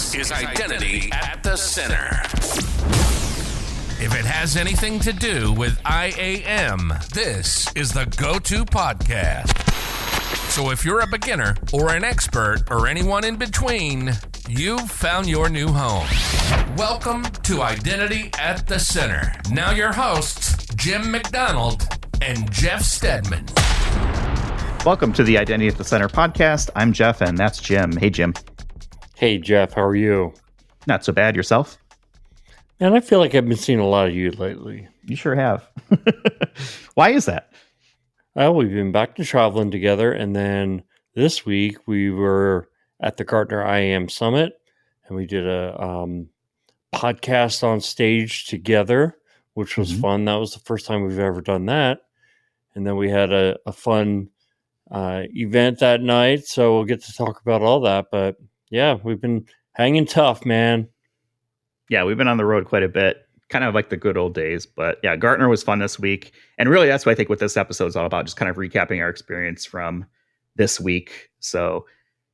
This is Identity at the Center. If it has anything to do with IAM, this is the go-to podcast. So if you're a beginner or an expert or anyone in between, you've found your new home. Welcome to Identity at the Center. Now your hosts, Jim McDonald and Jeff Stedman. Welcome to the Identity at the Center podcast. I'm Jeff, and that's Jim. Hey, Jim. Hey, Jeff. How are you? Not so bad. Yourself? Man, I feel like I've been seeing a lot of you lately. You sure have. Why is that? Well, we've been back to traveling together, and then this week we were at the Gartner IAM Summit, and we did a podcast on stage together, which was fun. That was the first time we've ever done that. And then we had a fun event that night, so we'll get to talk about all that. But yeah, we've been hanging tough, man. Yeah, we've been on the road quite a bit, kind of like the good old days. But yeah, Gartner was fun this week. And really, that's what I think what this episode is all about, just kind of recapping our experience from this week. So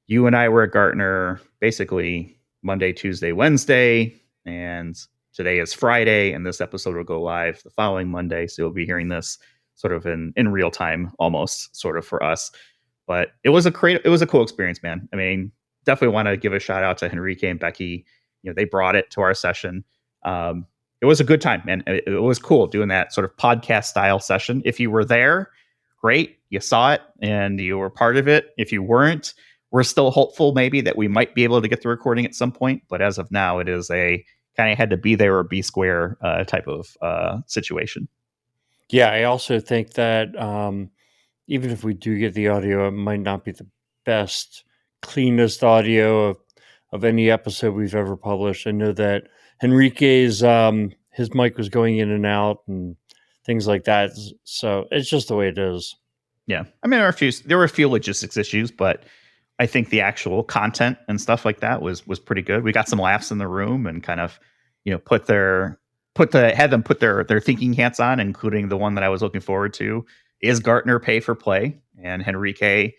you and I were at Gartner basically Monday, Tuesday, Wednesday, and today is Friday, and this episode will go live the following Monday. So you'll be hearing this sort of in real time, almost sort of for us. But it was a cool experience, man. I mean, definitely want to give a shout out to Henrique and Becky. You know, they brought it to our session. It was a good time, man. It was cool doing that sort of podcast style session. If you were there, great. You saw it and you were part of it. If you weren't, we're still hopeful maybe that we might be able to get the recording at some point. But as of now, it is a kind of had to be there or be square type of situation. Yeah, I also think that even if we do get the audio, it might not be the best, cleanest audio of any episode we've ever published. I know that Henrique's his mic was going in and out and things like that. So it's just the way it is. Yeah, I mean, there were a few logistics issues, but I think the actual content and stuff like that was pretty good. We got some laughs in the room and kind of, you know, had them put their thinking hats on, including the one that I was looking forward to. Is Gartner pay for play? And Henrique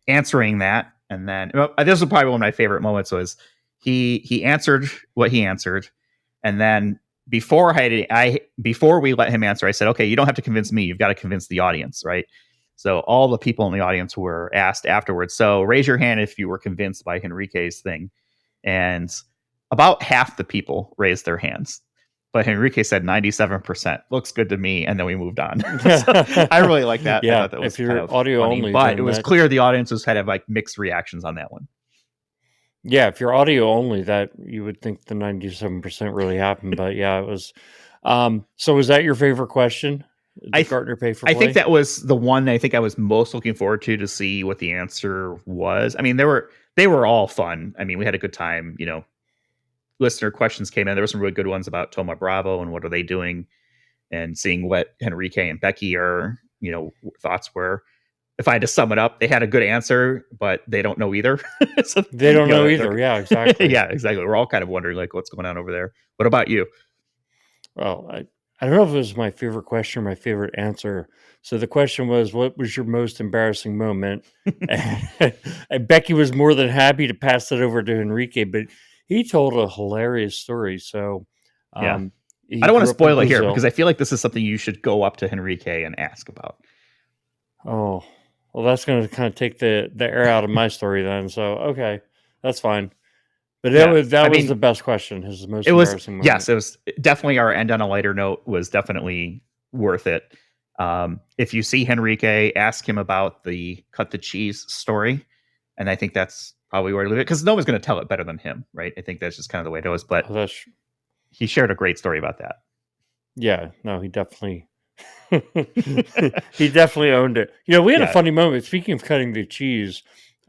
answering that. And then this was probably one of my favorite moments was he answered what he answered. And then before we let him answer, I said, okay, you don't have to convince me. You've got to convince the audience, right? So all the people in the audience were asked afterwards. So raise your hand if you were convinced by Henrique's thing. And about half the people raised their hands. But Henrique said 97%. Looks good to me. And then we moved on. So I really like that. Yeah, I thought that was if you're kind of audio funny, only, but it was clear the audience was kind of like mixed reactions on that one. Yeah, if you're audio only, that you would think the 97% really happened. But yeah, it was. So was that your favorite question? Did Gartner pay for play? I think that was the one I think I was most looking forward to see what the answer was. I mean, they were all fun. I mean, we had a good time, you know. Listener questions came in. There were some really good ones about Thoma Bravo and what are they doing, and seeing what Henrique and Becky are, you know, thoughts were. If I had to sum it up, they had a good answer, but they don't know either. So, they don't know either. Yeah, exactly. Yeah, exactly. We're all kind of wondering like what's going on over there. What about you? Well, I don't know if it was my favorite question or my favorite answer. So the question was, what was your most embarrassing moment? And Becky was more than happy to pass it over to Henrique, but he told a hilarious story. So yeah, I don't want to spoil it here because I feel like this is something you should go up to Henrique and ask about. Oh, well, that's going to kind of take the air out of my story then. So, okay, that's fine. But that was the best question. His most embarrassing moment. Yes, it was definitely our end on a lighter note was definitely worth it. If you see Henrique, ask him about the cut the cheese story. And I think that's probably where to leave it because no one's going to tell it better than him, right? I think that's just kind of the way it goes. But he shared a great story about that. Yeah, no, he definitely he definitely owned it. You know, we had a funny moment. Speaking of cutting the cheese,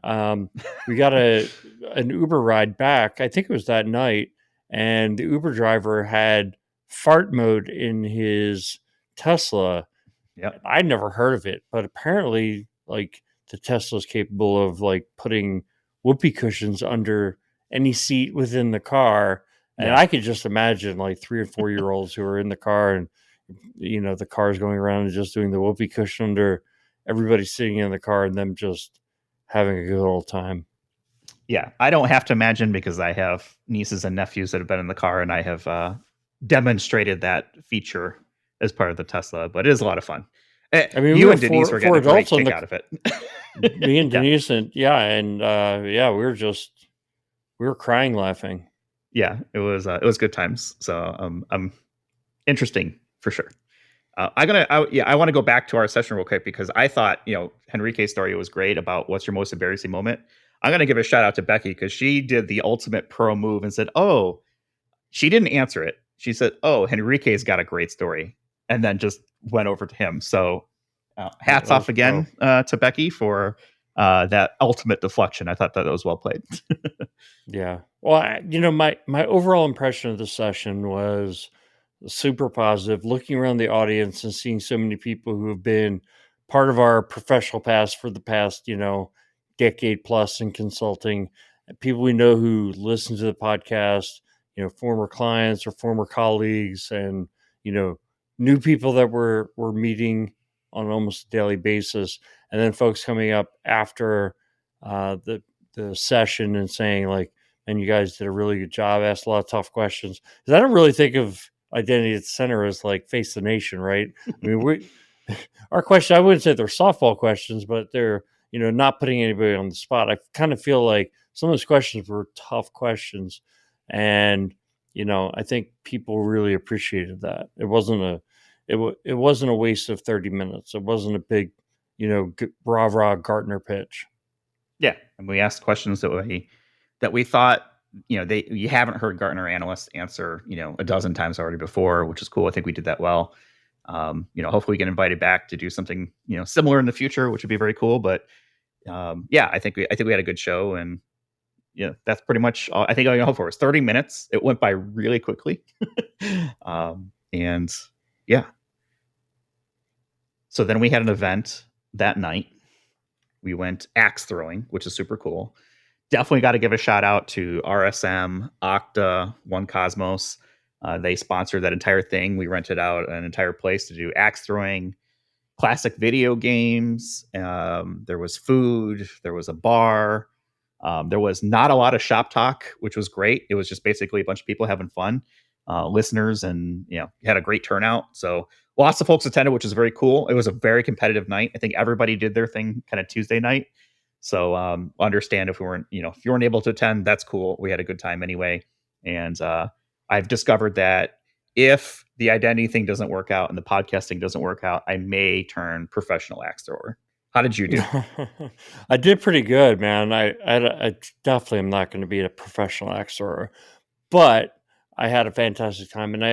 we got an Uber ride back. I think it was that night, and the Uber driver had fart mode in his Tesla. Yeah, I'd never heard of it, but apparently, like the Tesla is capable of like putting whoopee cushions under any seat within the car. And I could just imagine like 3 or 4 year olds who are in the car and, you know, the car's going around and just doing the whoopee cushion under everybody sitting in the car and them just having a good old time. Yeah, I don't have to imagine because I have nieces and nephews that have been in the car, and I have demonstrated that feature as part of the Tesla. But it is a lot of fun. I mean, we You were and Denise were four getting a great adults on kick the out of it. me and Yeah, Denise, and yeah, we were crying laughing. yeah, it was good times. So I'm interesting for sure. I want to go back to our session real quick because I thought, Henrique's story was great about what's your most embarrassing moment. I'm gonna give a shout out to Becky because she did the ultimate pro move and said, "Oh," she didn't answer it. She said, "Oh, Henrique's got a great story," and then just went over to him. So, Yeah, hats that off was pro. again to Becky for that ultimate deflection. I thought that was well played. Yeah. Well, my overall impression of the session was super positive. Looking around the audience and seeing so many people who have been part of our professional past for the past, decade plus in consulting, and people we know who listen to the podcast, former clients or former colleagues, and new people that we're meeting on almost a daily basis, and then folks coming up after the session and saying like, "And you guys did a really good job, asked a lot of tough questions." Because I don't really think of identity at the center as like face the nation, right? I mean, we our question, I wouldn't say they're softball questions, but they're not putting anybody on the spot. I kind of feel like some of those questions were tough questions, and I think people really appreciated that. It wasn't a waste of 30 minutes. It wasn't a big rah rah Gartner pitch. Yeah, and we asked questions that we thought you haven't heard Gartner analysts answer a dozen times already before, which is cool. I think we did that well. Hopefully we get invited back to do something similar in the future, which would be very cool. But yeah, I think we had a good show, and that's pretty much all I think I can hope for. It's 30 minutes. It went by really quickly, and yeah. So then we had an event that night. We went axe throwing, which is super cool. Definitely got to give a shout out to RSM, Okta, One Cosmos. They sponsored that entire thing. We rented out an entire place to do axe throwing, classic video games. There was food. There was a bar. There was not a lot of shop talk, which was great. It was just basically a bunch of people having fun, listeners, and had a great turnout. So lots of folks attended, which is very cool. It was a very competitive night. I think everybody did their thing kind of Tuesday night. So understand if if you weren't able to attend, that's cool. We had a good time anyway. And I've discovered that if the identity thing doesn't work out and the podcasting doesn't work out, I may turn professional axe thrower. How did you do? I did pretty good, man. I definitely am not going to be a professional actor, but I had a fantastic time, and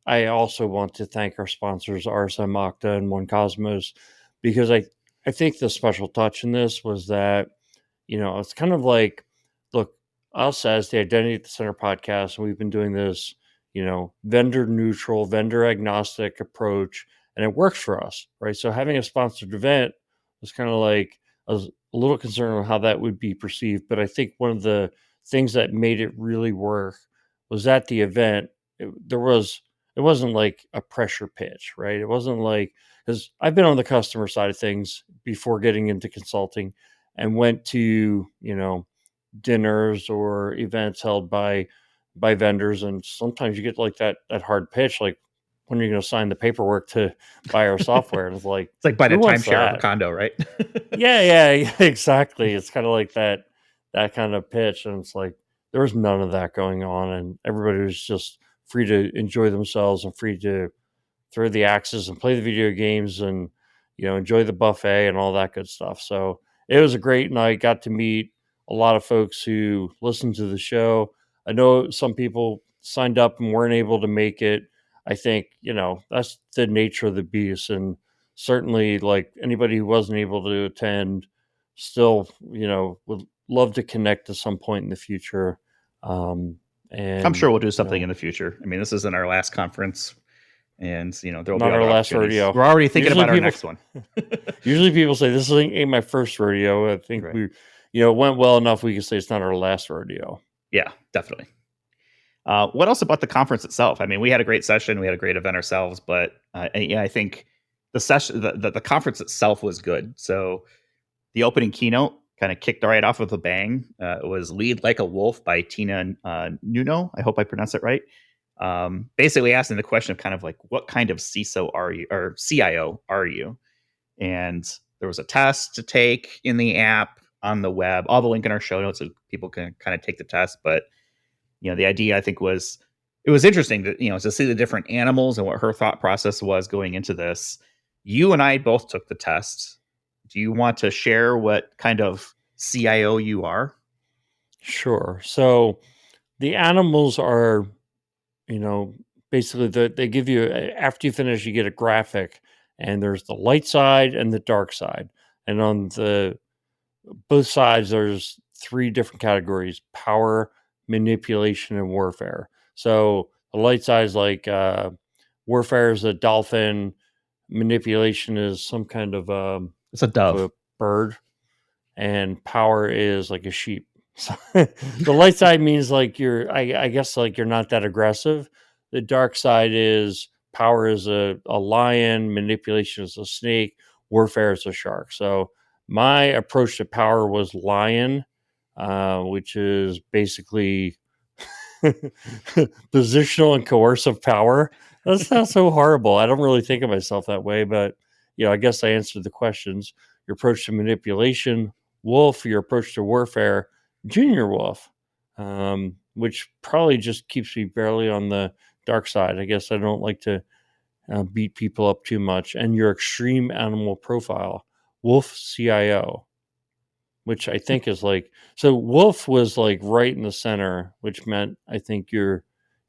I also want to thank our sponsors, RSM, Okta, and One Cosmos, because I think the special touch in this was that it's kind of like, look, us as the Identity at the Center podcast, and we've been doing this, vendor neutral, vendor agnostic approach, and it works for us, right? So having a sponsored event was kind of like, I was a little concerned with how that would be perceived, but I think one of the things that made it really work was at the event, it wasn't like a pressure pitch, right? It wasn't like, because I've been on the customer side of things before getting into consulting, and went to dinners or events held by vendors, and sometimes you get like that hard pitch, like, when are you going to sign the paperwork to buy our software? And it's like, It's like buying a who wants timeshare of a that? condo, right? Yeah, exactly. It's kind of like that kind of pitch, and it's like there was none of that going on, and everybody was just free to enjoy themselves and free to throw the axes and play the video games, and enjoy the buffet and all that good stuff. So it was a great night. Got to meet a lot of folks who listened to the show. I know some people signed up and weren't able to make it. I think that's the nature of the beast, and certainly, like, anybody who wasn't able to attend still would love to connect at some point in the future. um I'm and sure we'll do something in the future. I mean, this isn't our last conference, and there'll be not our other last opportunities. rodeo. We're already thinking Usually about our people next one. Usually people say this ain't my first rodeo. I think Right. we, it went well enough. We can say it's not our last rodeo. Yeah, definitely. What else about the conference itself? I mean, we had a great session. We had a great event ourselves, but yeah, I think the session, the conference itself was good. So the opening keynote kind of kicked right off with a bang. It was Lead Like a Wolf by Tina Nuno. I hope I pronounced it right. Basically asking the question of kind of like, what kind of CISO are you, or CIO are you? And there was a test to take in the app, on the web. All the link in our show notes so people can kind of take the test. But the idea, I think, was, it was interesting to see the different animals and what her thought process was going into this. You and I both took the test. Do you want to share what kind of CIO you are? Sure. So the animals are, basically they give you, after you finish, you get a graphic, and there's the light side and the dark side. And on the both sides, there's three different categories: power, manipulation, and warfare. So the light side is like warfare is a dolphin, manipulation is some kind of It's a dove. a bird, and power is like a sheep. So the light side means like I guess like you're not that aggressive. The dark side is power is a lion, manipulation is a snake, warfare is a shark. So my approach to power was lion, which is basically positional and coercive power. That's not so horrible. I don't really think of myself that way, but I guess I answered the questions. Your approach to manipulation, wolf. Your approach to warfare, junior wolf, which probably just keeps me barely on the dark side. I guess I don't like to beat people up too much. And your extreme animal profile, wolf CIO, which I think is like, so wolf was like right in the center, which meant I think you're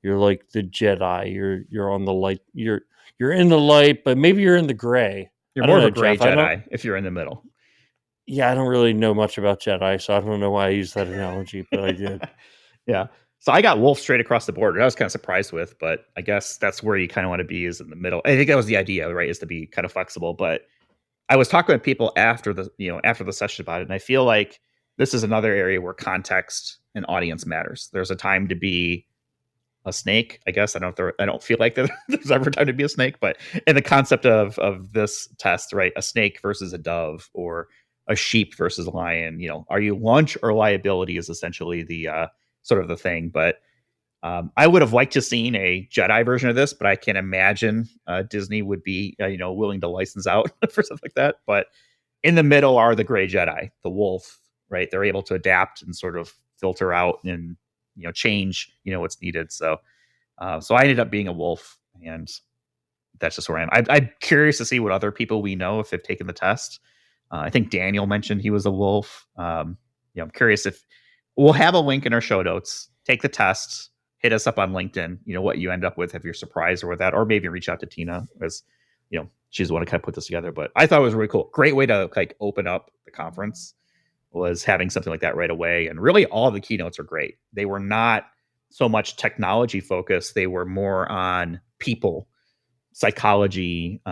like the Jedi. You're on the light. You're in the light, but maybe you're in the gray. You're I don't more of know, a gray Jeff. I don't. Jedi if you're in the middle. Yeah, I don't really know much about Jedi, so I don't know why I used that analogy, but I did. Yeah. So I got wolf straight across the board. I was kind of surprised with, but I guess that's where you kind of want to be, is in the middle. I think that was the idea, right? Is to be kind of flexible. But I was talking with people after the session about it, and I feel like this is another area where context and audience matters. There's a time to be a snake, I guess. I don't feel like there's ever time to be a snake, but in the concept of this test, right? A snake versus a dove, or a sheep versus a lion. Are you lunch or liability is essentially the sort of the thing. But I would have liked to seen a Jedi version of this, but I can't imagine Disney would be willing to license out for stuff like that. But in the middle are the gray Jedi, the wolf, right? They're able to adapt and sort of filter out and change what's needed. So so I ended up being a wolf, and that's just where I am. I'm curious to see what other people we know, if they've taken the test. I think Daniel mentioned he was a wolf. I'm curious if we'll have a link in our show notes. Take the test, hit us up on LinkedIn, what you end up with, if you're surprised or with that, or maybe reach out to Tina, as she's the one to kind of put this together. But I thought it was really cool. Great way to like open up the conference, was having something like that right away. And really all the keynotes are great. They were not so much technology focused. They were more on people, psychology,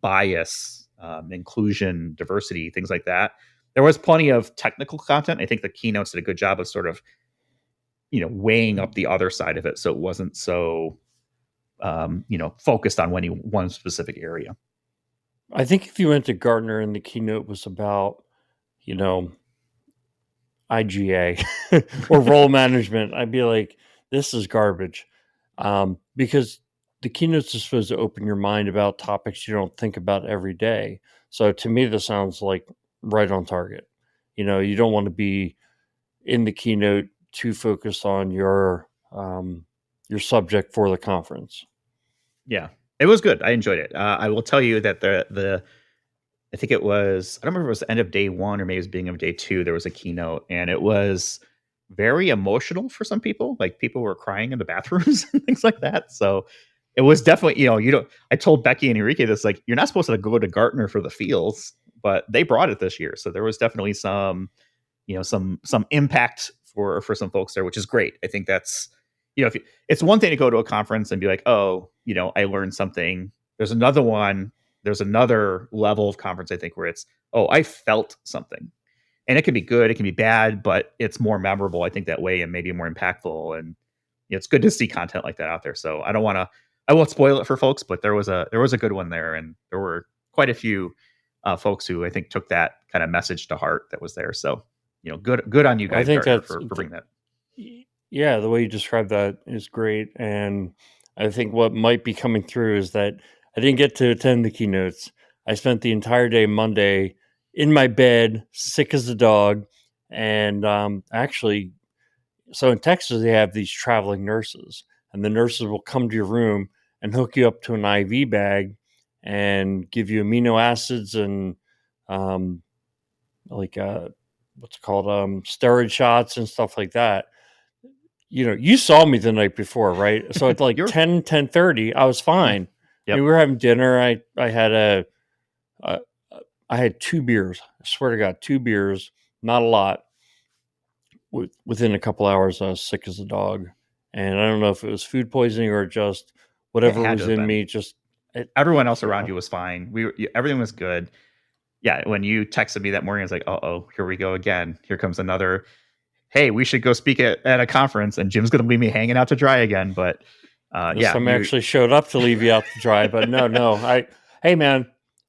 bias, inclusion, diversity, things like that. There was plenty of technical content. I think the keynotes did a good job of sort of, weighing up the other side of it, so it wasn't so, focused on one specific area. I think if you went to Gartner and the keynote was about, IGA or role management, I'd be like, this is garbage. Because the keynotes are supposed to open your mind about topics you don't think about every day. So to me, this sounds like right on target. You don't want to be in the keynote too focused on your subject for the conference. Yeah, it was good. I enjoyed it. I will tell you that I think it was, I don't remember if it was the end of day one or maybe it was beginning of day two, there was a keynote, and it was very emotional for some people. Like, people were crying in the bathrooms and things like that. So it was definitely, I told Becky and Enrique this, like, you're not supposed to go to Gartner for the feels, but they brought it this year. So there was definitely some impact for some folks there, which is great. I think that's, it's one thing to go to a conference and be like, oh, I learned something. There's another level of conference, I think, where it's, oh, I felt something. And it can be good, it can be bad, but it's more memorable, I think, that way, and maybe more impactful. And it's good to see content like that out there. So I won't spoil it for folks, but there was a good one there, and there were quite a few folks who I think took that kind of message to heart that was there. So, good on you Well, I guys, think Gartner, that's for bringing that. yeah, the way you described that is great. And I think what might be coming through is that I didn't get to attend the keynotes. I spent the entire day Monday in my bed, sick as a dog. And actually, so in Texas, they have these traveling nurses, and the nurses will come to your room and hook you up to an IV bag and give you amino acids and um, like what's it called steroid shots and stuff like that. You saw me the night before, right? So at like You're 10:30, I was yeah. fine. I Yep. mean, we were having dinner. I had uh, I had 2 beers. I swear to God, 2 beers, not a lot. Within a couple hours, I was sick as a dog, and I don't know if it was food poisoning or just It whatever had was to have in been. me. Just Everyone else yeah, around you was fine. Everything was good. Yeah, when you texted me that morning, I was like, "Uh-oh, here we go again. Here comes another. Hey, we should go speak at a conference, and Jim's going to leave me hanging out to dry again." But this yeah, time I actually showed up to leave you out to dry. But no, hey man,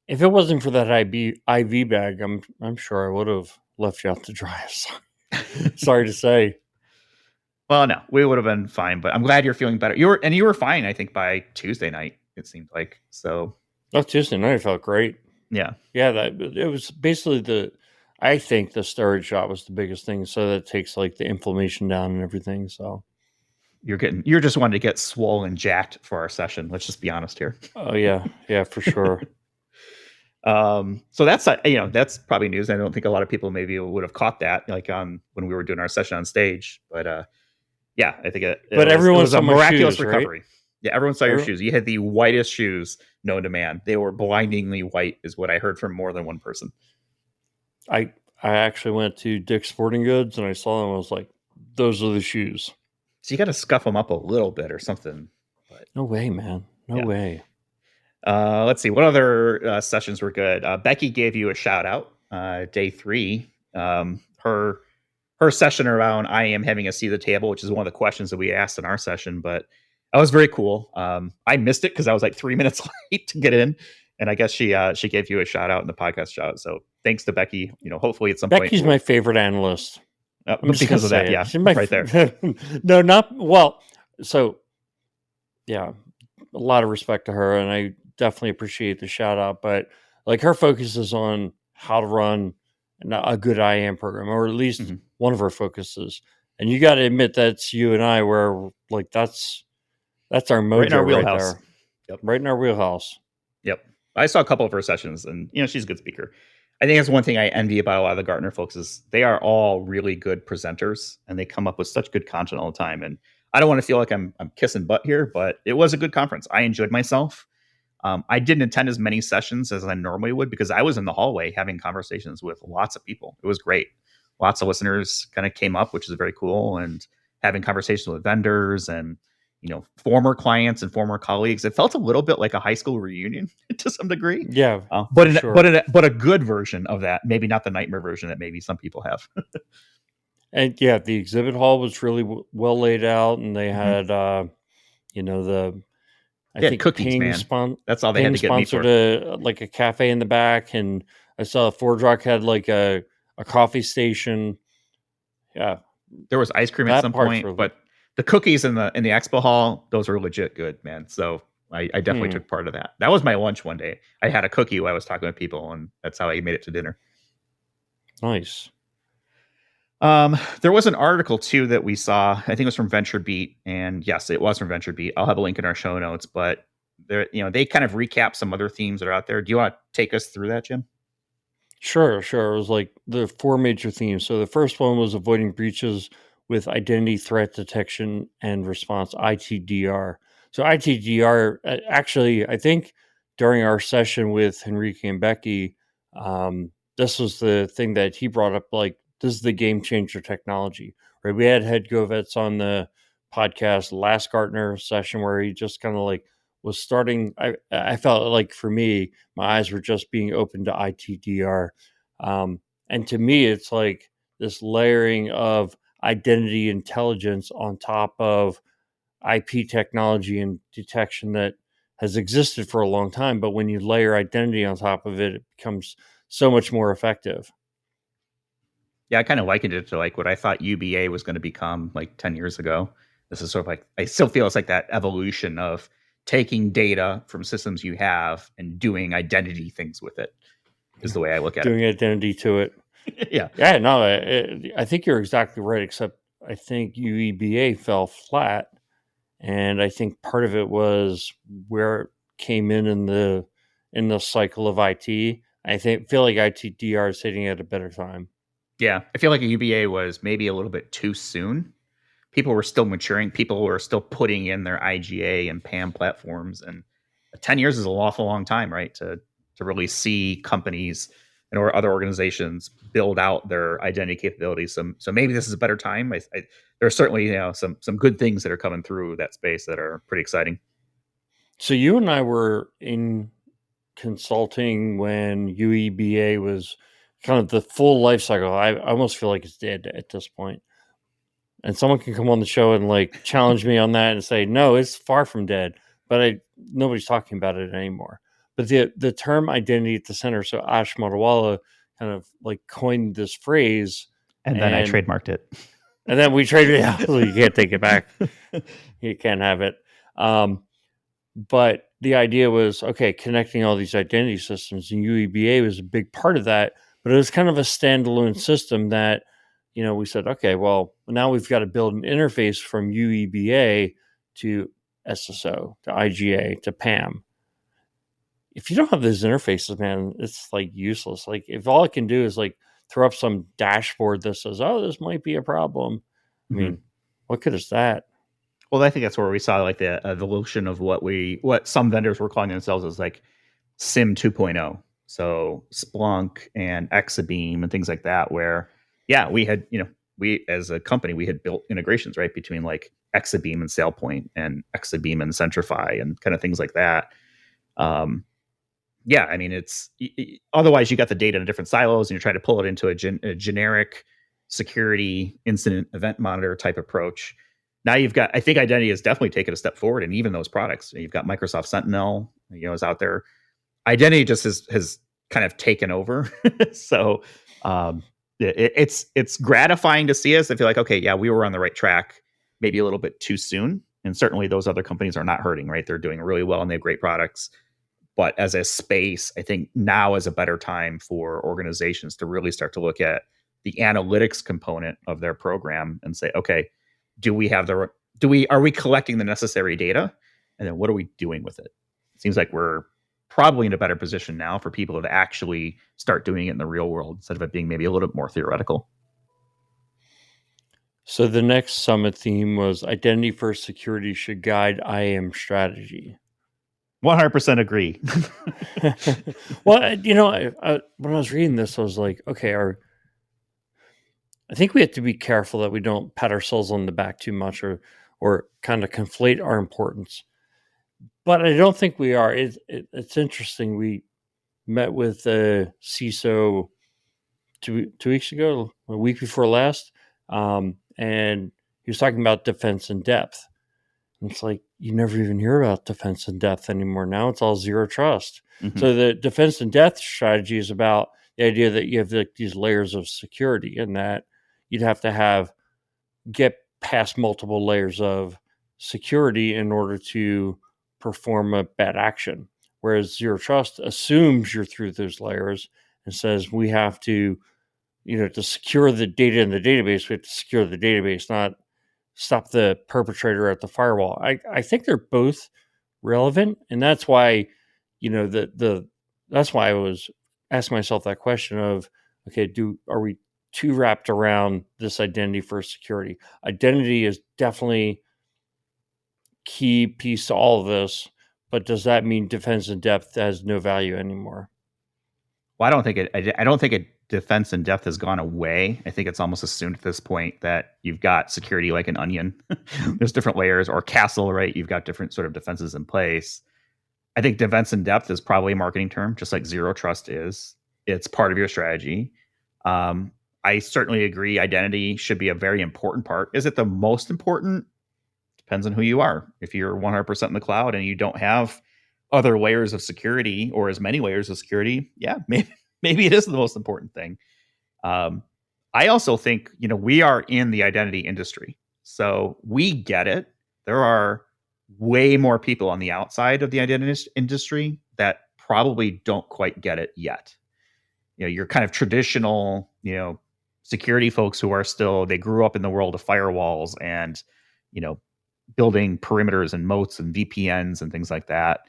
if it wasn't for that IV bag, I'm sure I would have left you out to dry. Sorry to say. well, no, we would have been fine. But I'm glad you're feeling better. You were fine, I think, by Tuesday night. It seemed like so. Oh, Tuesday night I felt great. Yeah, Yeah, that it was basically I think the steroid shot was the biggest thing. So that takes like the inflammation down and everything. So, you're just wanting to get swollen, jacked for our session. Let's just be honest here. oh yeah, for sure. So that's that's probably news. I don't think a lot of people maybe would have caught that like on when we were doing our session on stage. But yeah, I think But it everyone was a saw my miraculous shoes, right? recovery. Yeah, everyone saw your Every- shoes. You had the whitest shoes known to man. They were blindingly white, is what I heard from more than one person. I I actually went to Dick's Sporting Goods and I saw them. I was like, those are the shoes. So you got to scuff them up a little bit or something. But No way, man. No yeah. way. Let's see what other sessions were good. Becky gave you a shout out. Day 3. Her session around I am having a seat at the table, which is one of the questions that we asked in our session, but that was very cool. I missed it because I was like 3 minutes late to get in, and I guess she gave you a shout out in the podcast shout out. So thanks to Becky. Hopefully at some Becky's point my favorite analyst. I'm just because of gonna that, say yeah, it. She's my right there. no, not well. So yeah, a lot of respect to her, and I definitely appreciate the shout out. But like her focus is on how to run a good IAM program, or at least Mhm. one of her focuses. And you got to admit that's you and I, where like that's our Right in our mojo right wheelhouse. there, Yep. right in our wheelhouse. Yep. I saw a couple of her sessions and she's a good speaker. I think that's one thing I envy about a lot of the Gartner folks is they are all really good presenters and they come up with such good content all the time. And I don't want to feel like I'm kissing butt here, but it was a good conference. I enjoyed myself. I didn't attend as many sessions as I normally would because I was in the hallway having conversations with lots of people. It was great. Lots of listeners kind of came up, which is very cool, and having conversations with vendors and former clients and former colleagues. It felt a little bit like a high school reunion to some degree, Yeah, but sure. but a good version of that. Maybe not the nightmare version that maybe some people have. And yeah, the exhibit hall was really well laid out, and they Mhm. had the I They had think cookies, man. That's all they had Ping to get me sponsored for. like a cafe in the back, and I saw Ford Rock had like a coffee station. Yeah, There was ice cream at that some part's point, really but the cookies in the expo hall, those are legit good, man. So I definitely hmm, took part of that. That was my lunch one day. I had a cookie while I was talking with people, and that's how I made it to dinner. nice. There was an article too that we saw. I think it was from VentureBeat, and yes, it was from VentureBeat. I'll have a link in our show notes, but they kind of recap some other themes that are out there. Do you want to take us through that, Jim? Sure. It was like the four major themes. So the first one was avoiding breaches with identity threat detection and response, ITDR. So ITDR, actually, I think during our session with Henrique and Becky, this was the thing that he brought up. Like, this is the game changer technology, right? We had Head Govets on the podcast last Gartner session where he just kind of like was starting. I felt like for me, my eyes were just being open to ITDR. And to me, it's like this layering of identity intelligence on top of IP technology and detection that has existed for a long time, but when you layer identity on top of it, it becomes so much more effective. Yeah, I kind of likened it to like what I thought UBA was going to become like 10 years ago. This is sort of like, I still feel it's like that evolution of taking data from systems you have and doing identity things with it, is the way I look at Doing identity to it. it. Yeah. Yeah, no, I think you're exactly right, except I think UEBA fell flat. And I think part of it was where it came in the cycle of IT. Feel like ITDR is hitting at a better time. Yeah. I feel like a UBA was maybe a little bit too soon. People were still maturing. People were still putting in their IGA and PAM platforms. And 10 years is an awful long time, right? To really see companies and or other organizations build out their identity capabilities. So maybe this is a better time. There are certainly some good things that are coming through that space that are pretty exciting. So you and I were in consulting when UEBA was kind of the full life cycle. I almost feel like it's dead at this point. And someone can come on the show and like challenge me on that and say, no, it's far from dead. But nobody's talking about it anymore. But the term identity at the center, so Ash Matawala kind of like coined this phrase. And then I trademarked it. And then we traded it out. You can't take it back. You can't have it. But the idea was, okay, connecting all these identity systems, and UEBA was a big part of that. But it was kind of a standalone system that, we said, okay, well, now we've got to build an interface from UEBA to SSO, to IGA, to PAM. If you don't have those interfaces, man, it's like useless. Like if all it can do is like throw up some dashboard that says, oh, this might be a problem. I mean, what good is that? Well, I think that's where we saw like the evolution of what some vendors were calling themselves as like SIM 2.0. So Splunk and Exabeam and things like that, where, yeah, we had, we as a company, we had built integrations, right, between like Exabeam and SailPoint and Exabeam and Centrify and kind of things like that. Yeah, I mean, otherwise you got the data in different silos and you're trying to pull it into a generic security incident event monitor type approach. Now I think identity has definitely taken a step forward, and even those products. You've got Microsoft Sentinel, is out there. Identity just has kind of taken over. So it's gratifying to see us. I feel like, okay, yeah, we were on the right track, maybe a little bit too soon. And certainly those other companies are not hurting, right? They're doing really well and they have great products. But as a space, I think now is a better time for organizations to really start to look at the analytics component of their program and say, okay, are we collecting the necessary data? And then what are we doing with it? It seems like we're probably in a better position now for people to actually start doing it in the real world instead of it being maybe a little bit more theoretical. So the next summit theme was identity first security should guide IAM strategy. 100% agree. Well, when I was reading this, I was like, okay, I think we have to be careful that we don't pat ourselves on the back too much or kind of conflate our importance. But I don't think we are. It's interesting. We met with CISO two weeks ago, a week before last, and he was talking about defense in depth. And it's like, you never even hear about defense in depth anymore. Now it's all zero trust. Mm-hmm. So the defense in depth strategy is about the idea that you have these layers of security, and that you'd have to get past multiple layers of security in order to perform a bad action. Whereas zero trust assumes you're through those layers and says we have to, to secure the data in the database, we have to secure the database, not stop the perpetrator at the firewall. I think they're both relevant, and that's why, that's why I was asking myself that question of, okay, are we too wrapped around this identity first security? Identity is definitely key piece to all of this, but does that mean defense in depth has no value anymore? Well, I don't think defense in depth has gone away. I think it's almost assumed at this point that you've got security like an onion. There's different layers, or castle, right? You've got different sort of defenses in place. I think defense in depth is probably a marketing term, just like zero trust is. It's part of your strategy. I certainly agree. Identity should be a very important part. Is it the most important? Depends on who you are. If you're 100% in the cloud and you don't have other layers of security or as many layers of security, yeah, maybe it is the most important thing. I also think, we are in the identity industry, so we get it. There are way more people on the outside of the identity industry that probably don't quite get it yet. You're kind of traditional, security folks who are still, they grew up in the world of firewalls and, you know, building perimeters and moats and VPNs and things like that.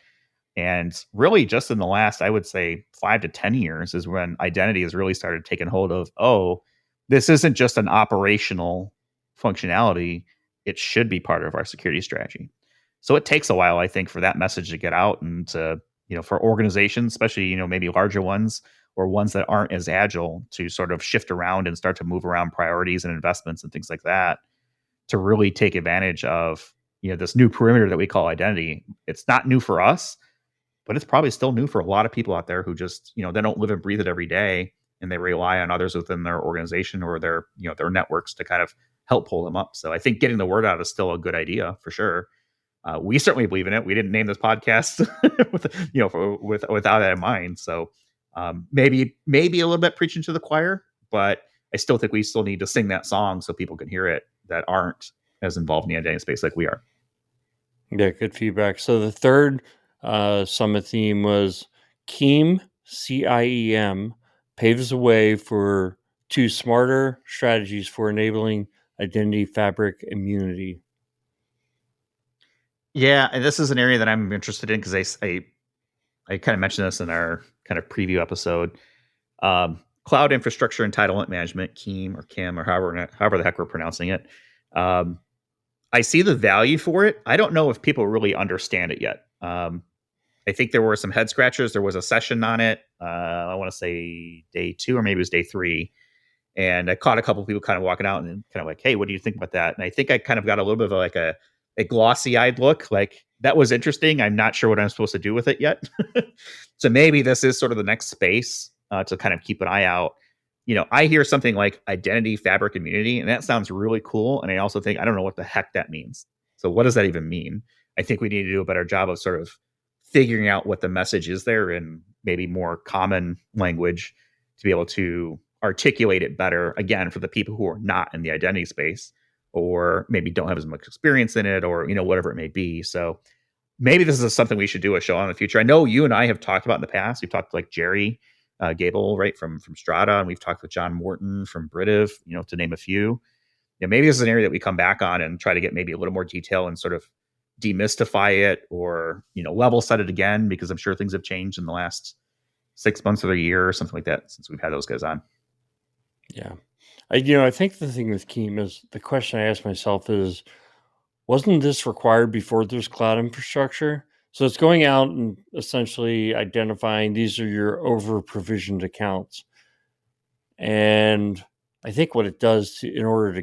And really, just in the last, I would say 5 to 10 years is when identity has really started taking hold of, oh, this isn't just an operational functionality. It should be part of our security strategy. So it takes a while, I think, for that message to get out and to, for organizations, especially, maybe larger ones or ones that aren't as agile to sort of shift around and start to move around priorities and investments and things like that to really take advantage of, this new perimeter that we call identity. It's not new for us, but it's probably still new for a lot of people out there who just, they don't live and breathe it every day, and they rely on others within their organization or their networks to kind of help pull them up. So I think getting the word out is still a good idea for sure. We certainly believe in it. We didn't name this podcast without that in mind. So maybe a little bit preaching to the choir, but I still think we still need to sing that song so people can hear it that aren't as involved in the identity space like we are. Yeah, good feedback. So the third summit theme was CIEM, CIEM, paves the way to smarter strategies for enabling identity fabric immunity. Yeah, and this is an area that I'm interested in because I kind of mentioned this in our kind of preview episode. Cloud infrastructure entitlement management, KEEM or KIM or however the heck we're pronouncing it. I see the value for it. I don't know if people really understand it yet. I think there were some head scratchers. There was a session on it. I want to say day 2 or maybe it was day 3. And I caught a couple of people kind of walking out and kind of like, hey, what do you think about that? And I think I kind of got a little bit of a glossy-eyed look. Like, that was interesting. I'm not sure what I'm supposed to do with it yet. So maybe this is sort of the next space to kind of keep an eye out. I hear something like identity fabric immunity, and that sounds really cool. And I also think, I don't know what the heck that means. So what does that even mean? I think we need to do a better job of sort of figuring out what the message is there in maybe more common language to be able to articulate it better, again, for the people who are not in the identity space or maybe don't have as much experience in it or, whatever it may be. So maybe this is something we should do a show on in the future. I know you and I have talked about in the past. We've talked to like Jerry Gable, right, from Strata, and we've talked with John Morton from Britiv, to name a few. Maybe this is an area that we come back on and try to get maybe a little more detail and sort of demystify it or, level set it again, because I'm sure things have changed in the last 6 months or a year or something like that since we've had those guys on. Yeah. I think the thing with KEEM is the question I ask myself is, wasn't this required before there's cloud infrastructure? So it's going out and essentially identifying these are your over provisioned accounts. And I think what it does in order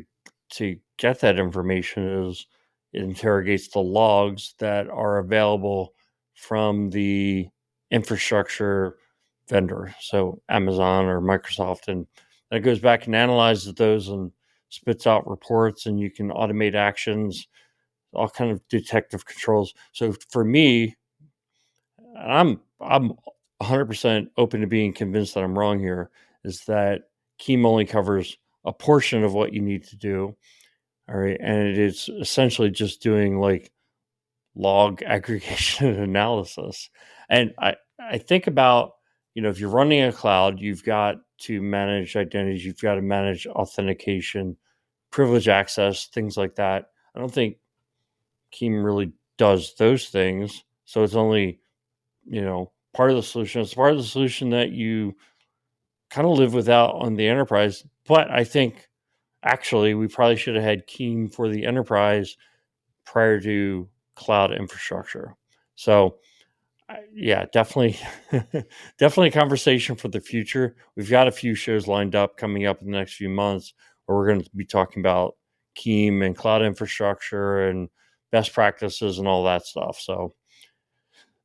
to get that information is it interrogates the logs that are available from the infrastructure vendor, so Amazon or Microsoft, and it goes back and analyzes those and spits out reports, and you can automate actions, all kind of detective controls. So for me, I'm 100% open to being convinced that I'm wrong here, is that KEEM only covers a portion of what you need to do. All right. And it is essentially just doing like log aggregation and analysis. And I think about, if you're running a cloud, you've got to manage identities, you've got to manage authentication, privilege access, things like that. I don't think KEEM really does those things. So it's only, part of the solution. It's part of the solution that you kind of live without on the enterprise. But I think actually we probably should have had KEEM for the enterprise prior to cloud infrastructure. So yeah, definitely, definitely a conversation for the future. We've got a few shows lined up coming up in the next few months where we're going to be talking about KEEM and cloud infrastructure and best practices and all that stuff. So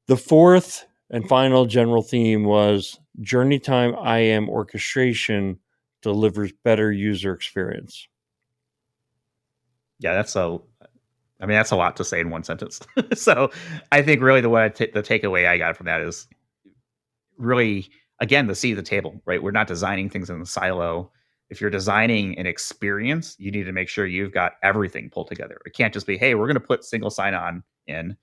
the fourth and final general theme was Journey Time IAM orchestration delivers better user experience. Yeah, that's I mean, that's a lot to say in one sentence. So I think really the takeaway I got from that is really, again, the seat of the table, right? We're not designing things in the silo. If you're designing an experience, you need to make sure you've got everything pulled together. It can't just be, hey, we're going to put single sign-on in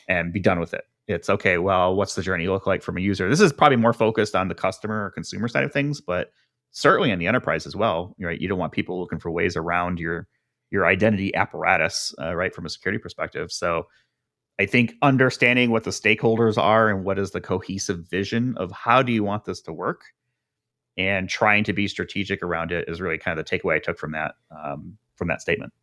and be done with it. It's okay, well, what's the journey look like from a user? This is probably more focused on the customer or consumer side of things, but certainly in the enterprise as well, right? You don't want people looking for ways around your identity apparatus, right, from a security perspective. So I think understanding what the stakeholders are and what is the cohesive vision of how do you want this to work and trying to be strategic around it is really kind of the takeaway I took from that statement.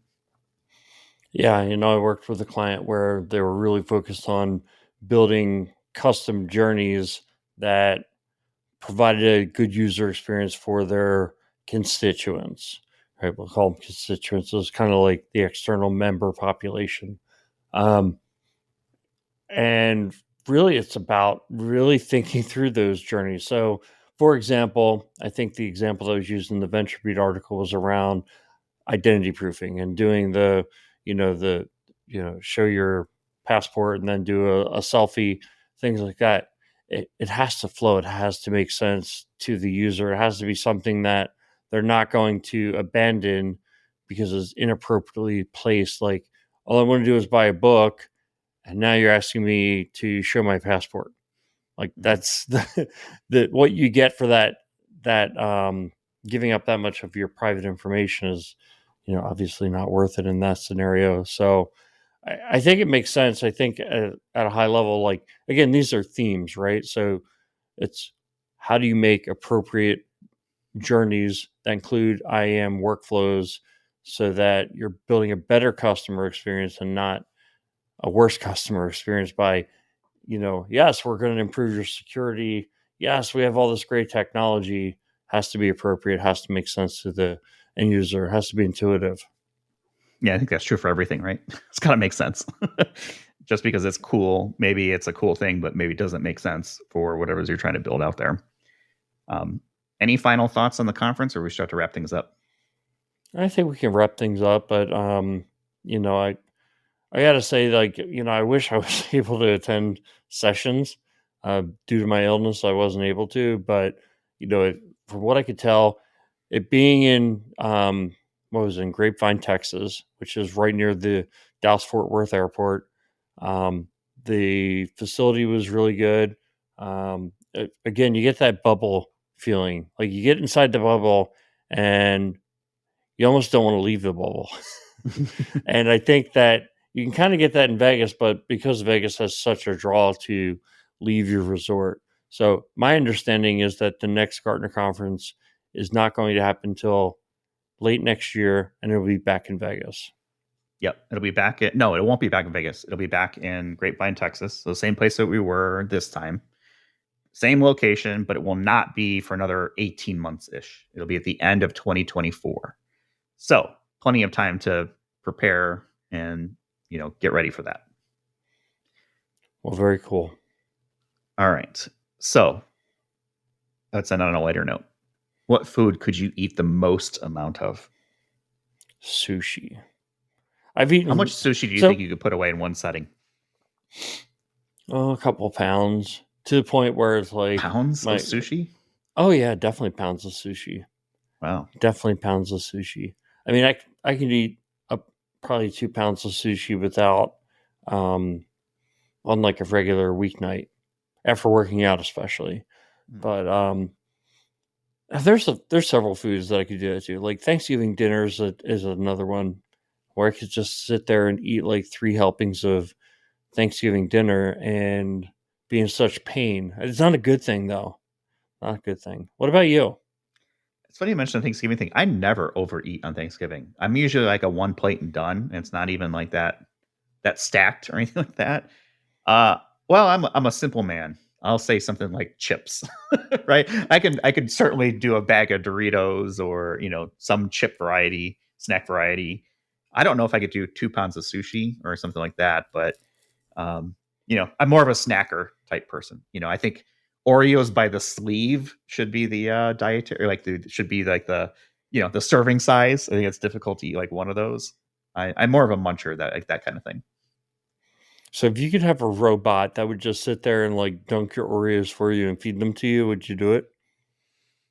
Yeah, I worked with a client where they were really focused on building custom journeys that provided a good user experience for their constituents. Right, we'll call them constituents. It's kind of like the external member population. Um, and really, it's about really thinking through those journeys. So, for example, I think the example that was used in the VentureBeat article was around identity proofing and doing the show your passport and then do a selfie, things like that. It has to flow. It has to make sense to the user. It has to be something that they're not going to abandon because it's inappropriately placed. Like, all I want to do is buy a book, and now you're asking me to show my passport. Like, that's the what you get for that giving up that much of your private information is, obviously not worth it in that scenario. So I think it makes sense. I think at a high level, like, again, these are themes, right? So it's, how do you make appropriate journeys that include IAM workflows so that you're building a better customer experience and not a worse customer experience by, yes, we're going to improve your security. Yes, we have all this great technology. Has to be appropriate, has to make sense to the end user, has to be intuitive. Yeah, I think that's true for everything, right? It's got to make sense. Just because it's cool, maybe it's a cool thing, but maybe it doesn't make sense for whatever you're trying to build out there. Any final thoughts on the conference, or we start to wrap things up? I think we can wrap things up, but I gotta say, like, I wish I was able to attend sessions. Due to my illness, I wasn't able to. But from what I could tell, it being in what was it, in Grapevine, Texas, which is right near the Dallas Fort Worth airport. The facility was really good. Again, you get that bubble feeling, like you get inside the bubble, and you almost don't want to leave the bubble. And I think that you can kind of get that in Vegas, but because Vegas has such a draw to leave your resort. So my understanding is that the next Gartner conference is not going to happen until late next year, and it'll be back in Vegas. Yep, it'll be back at no, it won't be back in Vegas. It'll be back in Grapevine, Texas. So the same place that we were this time. Same location, but it will not be for another 18 months ish. It'll be at the end of 2024. So plenty of time to prepare and get ready for that. Well, very cool. All right. So let's end on a lighter note. What food could you eat the most amount of? Sushi. I've eaten. How much sushi do you think you could put away in one setting? Oh, a couple pounds, to the point where it's like pounds of sushi. Oh yeah, definitely pounds of sushi. Wow, definitely pounds of sushi. I mean, I can eat probably 2 pounds of sushi without, on like a regular weeknight after working out, especially. But there's several foods that I could do that too. Like Thanksgiving dinners is another one where I could just sit there and eat like 3 helpings of Thanksgiving dinner and be in such pain. It's not a good thing, though. Not a good thing. What about you? It's funny you mentioned the Thanksgiving thing. I never overeat on Thanksgiving. I'm usually like a 1 plate and done. And it's not even like that stacked or anything like that. Well, I'm a simple man. I'll say something like chips, right? I could certainly do a bag of Doritos or some chip variety, snack variety. I don't know if I could do 2 pounds of sushi or something like that, but I'm more of a snacker type person. I think Oreos by the sleeve should be the dietary, should be like the the serving size. I think it's difficult to eat like one of those. I'm more of a muncher, that kind of thing. So if you could have a robot that would just sit there and like dunk your Oreos for you and feed them to you, would you do it?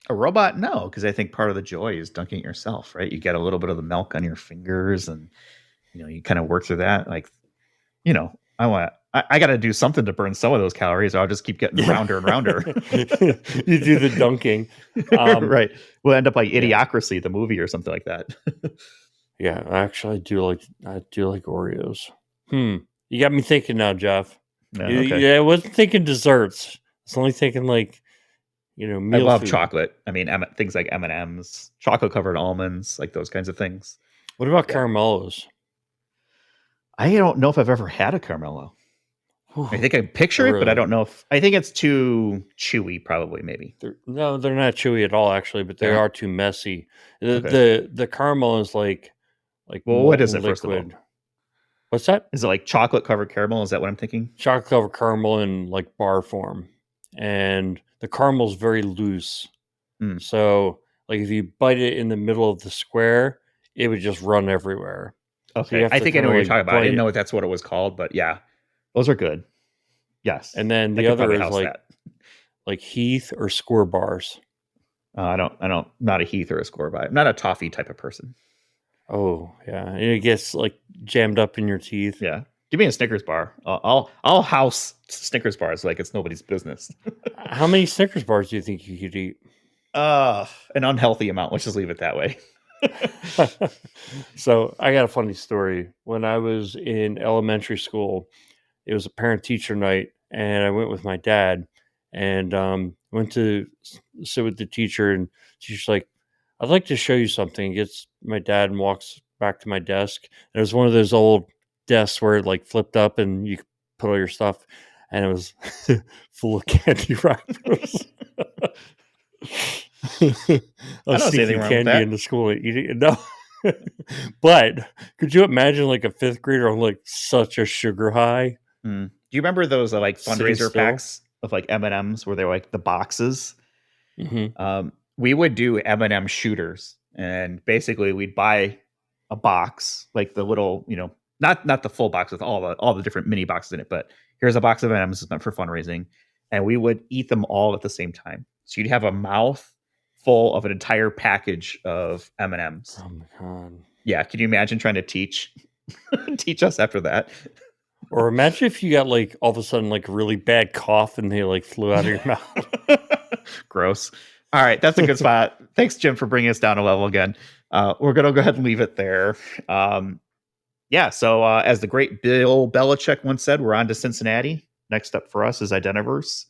A robot, no, because I think part of the joy is dunking it yourself, right? You get a little bit of the milk on your fingers, and you kind of work through that. Like, I got to do something to burn some of those calories, or I'll just keep getting rounder and rounder. You do the dunking, right? We'll end up like Idiocracy, the movie, or something like that. Yeah, actually, I do like Oreos. You got me thinking now, Jeff. Okay. Yeah, I wasn't thinking desserts. I was only thinking like, meal I love food. chocolate. I mean, things like M&Ms, chocolate covered almonds, like those kinds of things. What about caramellos? I don't know if I've ever had a caramello. I think I picture it, but I don't know if I think it's too chewy. Probably, maybe. They're not chewy at all, actually, but they are too messy. The caramel is like well, what is it? liquid. First of all, what's that? Is it like chocolate covered caramel? Is that what I'm thinking? Chocolate covered caramel in like bar form, and the caramel is very loose. So, like if you bite it in the middle of the square, it would just run everywhere. Okay, So I think I know what you're talking about. I didn't know that's what it was called, but yeah, those are good. Yes, and then the other is like Heath or Score bars. I don't. Not a Heath or a Score bar. I'm not a toffee type of person. Oh yeah, and it gets like jammed up in your teeth. Yeah, give me a Snickers bar. I'll house Snickers bars like it's nobody's business. How many Snickers bars do you think you could eat? An unhealthy amount. Let's just leave it that way. So I got a funny story. When I was in elementary school, it was a parent-teacher night, and I went with my dad, and went to sit with the teacher, and she's like, "I'd like to show you something." Gets my dad and walks back to my desk. And it was one of those old desks where it like flipped up and you could put all your stuff, and it was full of candy wrappers. I was sneaking candy into school and eating it. No. But could you imagine like a fifth grader on like such a sugar high? Do you remember those like fundraiser packs of like M&Ms where they're like the boxes? Mm-hmm. We would do M&M shooters, and basically we'd buy a box, like the little, not the full box with all the different mini boxes in it, but here's a box of M&Ms meant for fundraising, and we would eat them all at the same time. So you'd have a mouth full of an entire package of M&Ms. Oh my god! Yeah, can you imagine trying to teach us after that? Or imagine if you got like all of a sudden like a really bad cough and they like flew out of your mouth. Gross. All right, that's a good spot. Thanks, Jim, for bringing us down a level again. We're going to go ahead and leave it there. So as the great Bill Belichick once said, we're on to Cincinnati. Next up for us is Identiverse,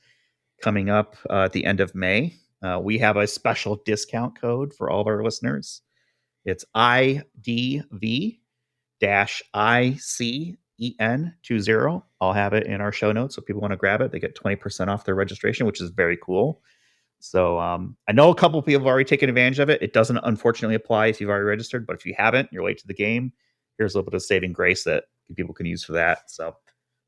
coming up at the end of May. We have a special discount code for all of our listeners. It's IDV-ICEN20. I'll have it in our show notes, so if people want to grab it, they get 20% off their registration, which is very cool. So I know a couple of people have already taken advantage of it. It doesn't unfortunately apply if you've already registered, but if you haven't, you're late to the game. Here's a little bit of saving grace that people can use for that. So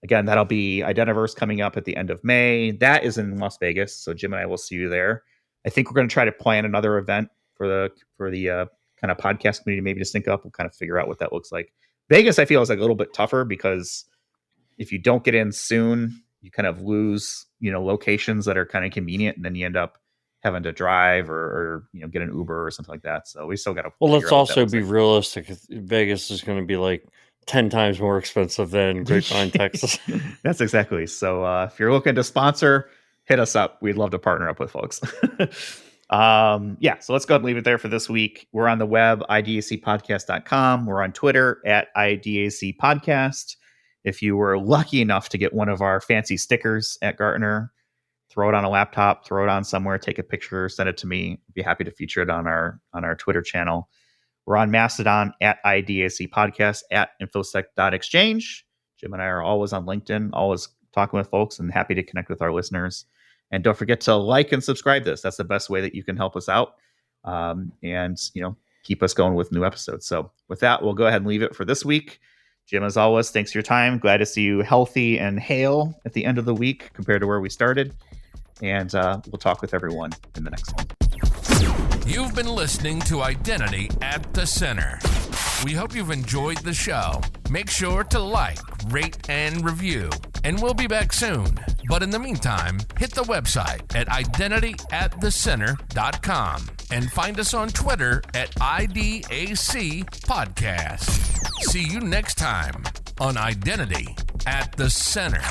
again, that'll be Identiverse coming up at the end of May. That is in Las Vegas, so Jim and I will see you there. I think we're going to try to plan another event for the kind of podcast community, maybe to sync up. We'll kind of figure out what that looks like. Vegas, I feel, is like a little bit tougher because if you don't get in soon, you kind of lose, locations that are kind of convenient, and then you end up having to drive or get an Uber or something like that. So we still got to. Well, let's also be realistic. Vegas is going to be like 10 times more expensive than Grapevine, Texas. That's exactly. So if you're looking to sponsor, hit us up. We'd love to partner up with folks. So let's go ahead and leave it there for this week. We're on the web, idacpodcast.com. We're on Twitter at idacpodcast. If you were lucky enough to get one of our fancy stickers at Gartner, throw it on a laptop, throw it on somewhere, take a picture, send it to me. I'd be happy to feature it on our Twitter channel. We're on Mastodon at IDAC Podcast at infosec.exchange. Jim and I are always on LinkedIn, always talking with folks, and happy to connect with our listeners. And don't forget to like and subscribe this. That's the best way that you can help us out, and keep us going with new episodes. So with that, we'll go ahead and leave it for this week. Jim, as always, thanks for your time. Glad to see you healthy and hale at the end of the week compared to where we started. And we'll talk with everyone in the next one. You've been listening to Identity at the Center. We hope you've enjoyed the show. Make sure to like, rate, and review. And we'll be back soon. But in the meantime, hit the website at identityatthecenter.com and find us on Twitter at IDAC Podcast. See you next time on Identity at the Center.